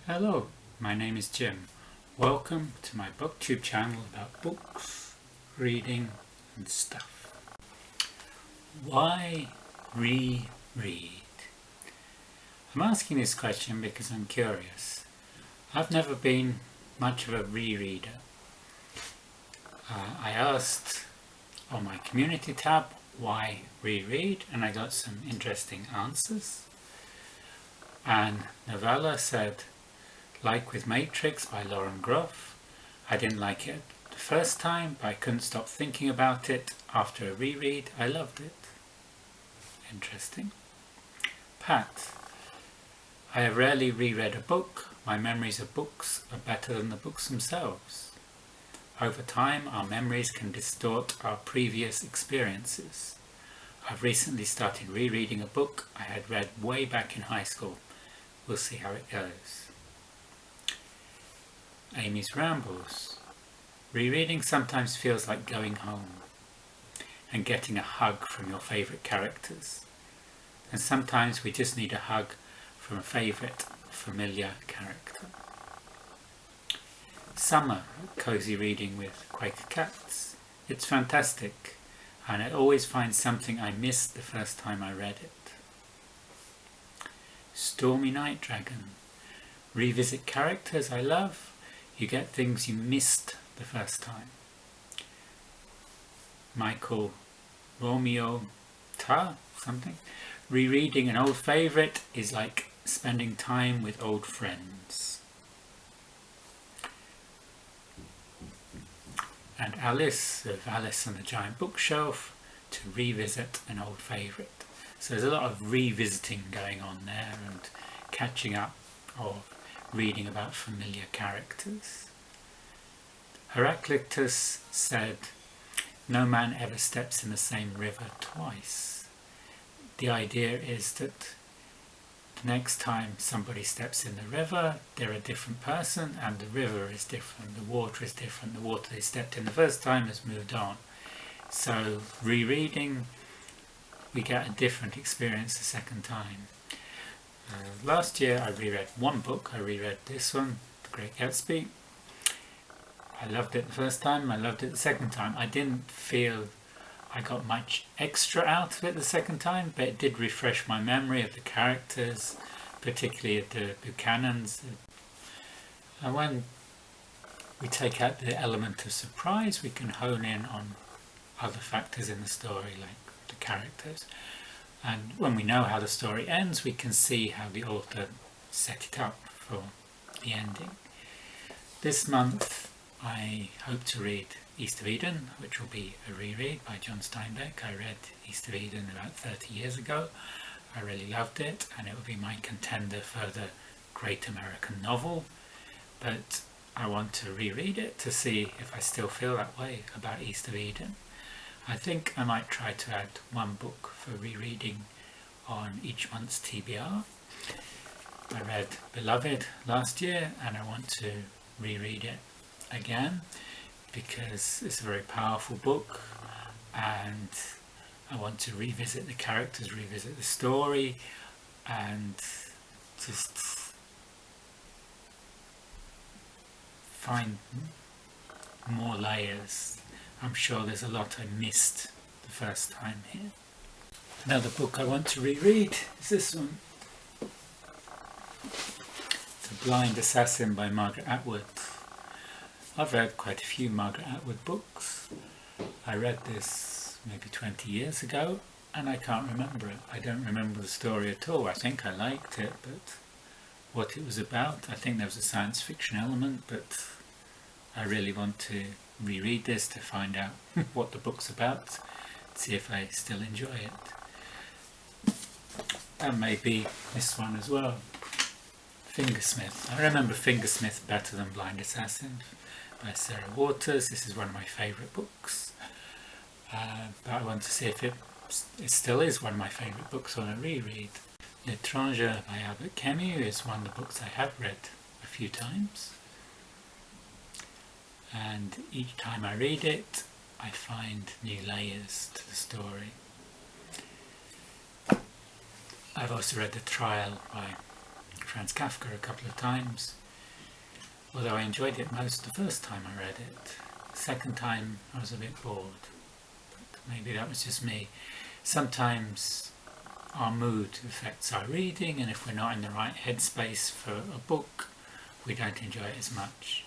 Hello, my name is Jim. Welcome to my booktube channel about books, reading and stuff. Why reread? I'm asking this question because I'm curious. I've never been much of a rereader. I asked on my community tab why reread, and I got some interesting answers. And Novella said, like with Matrix by Groff, I didn't like it the first time, but I couldn't stop thinking about it. After a reread, I loved it. Interesting. Pat, I have rarely reread a book. My memories of books are better than the books themselves. Over time, our memories can distort our previous experiences. I've recently started rereading a book I had read way back in high school. We'll see how it goes. Amy's Rambles. Rereading sometimes feels like going home and getting a hug from your favourite characters. And sometimes we just need a hug from a favourite familiar character. Summer, cosy reading with Quaker Cats. It's fantastic, and I always find something I missed the first time I read it. Stormy Night Dragon. Revisit characters I love. You get things you missed the first time. Michael Romeo Ta, something. Rereading an old favourite is like spending time with old friends. And Alice of Alice and the Giant Bookshelf, to revisit an old favourite. So there's a lot of revisiting going on there and catching up or reading about familiar characters. Heraclitus said, no man ever steps in the same river twice. The idea is that the next time somebody steps in the river, they're a different person and the river is different, the water is different, the water they stepped in the first time has moved on. So rereading, we get a different experience the second time. Last year I reread one book. I reread this one, The Great Gatsby. I loved it the first time, I loved it the second time. I didn't feel I got much extra out of it the second time, but it did refresh my memory of the characters, particularly of the Buchanans. And when we take out the element of surprise, we can hone in on other factors in the story, like the characters. And when we know how the story ends, we can see how the author set it up for the ending. This month I hope to read East of Eden, which will be a reread by John Steinbeck. I read East of Eden about 30 years ago. I really loved it, and it will be my contender for the great American novel. But I want to reread it to see if I still feel that way about East of Eden. I think I might try to add one book for rereading on each month's TBR. I read Beloved last year and I want to reread it again because it's a very powerful book and I want to revisit the characters, revisit the story and just find more layers. I'm sure there's a lot I missed the first time here. Another book I want to reread is this one. The Blind Assassin by Margaret Atwood. I've read quite a few Margaret Atwood books. I read this maybe 20 years ago and I can't remember it. I don't remember the story at all. I think I liked it, but what it was about, I think there was a science fiction element, but I really want to reread this to find out what the book's about, see if I still enjoy it. And maybe this one as well. Fingersmith. I remember Fingersmith better than Blind Assassin by Sarah Waters. This is one of my favourite books. But I want to see if it still is one of my favourite books on a reread. L'Étranger by Albert Camus is one of the books I have read a few times. And each time I read it, I find new layers to the story. I've also read The Trial by Franz Kafka a couple of times, although I enjoyed it most the first time I read it. The second time I was a bit bored, but maybe that was just me. Sometimes our mood affects our reading, and if we're not in the right headspace for a book, we don't enjoy it as much.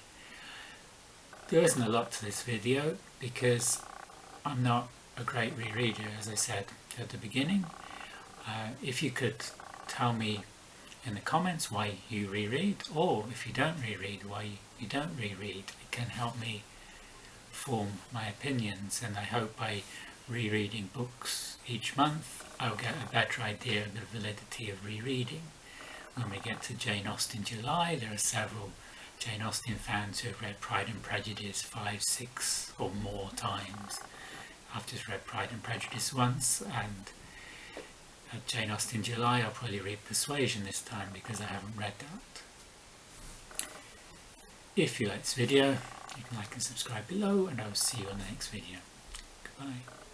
There isn't a lot to this video because I'm not a great rereader, as I said at the beginning. If you could tell me in the comments why you reread, or if you don't reread, why you don't reread, it can help me form my opinions, and I hope by rereading books each month I'll get a better idea of the validity of rereading. When we get to Jane Austen July, there are several Jane Austen fans who have read Pride and Prejudice 5, 6 or more times. I've just read Pride and Prejudice once, and at Jane Austen July I'll probably read Persuasion this time because I haven't read that. If you like this video, you can like and subscribe below, and I'll see you on the next video. Goodbye.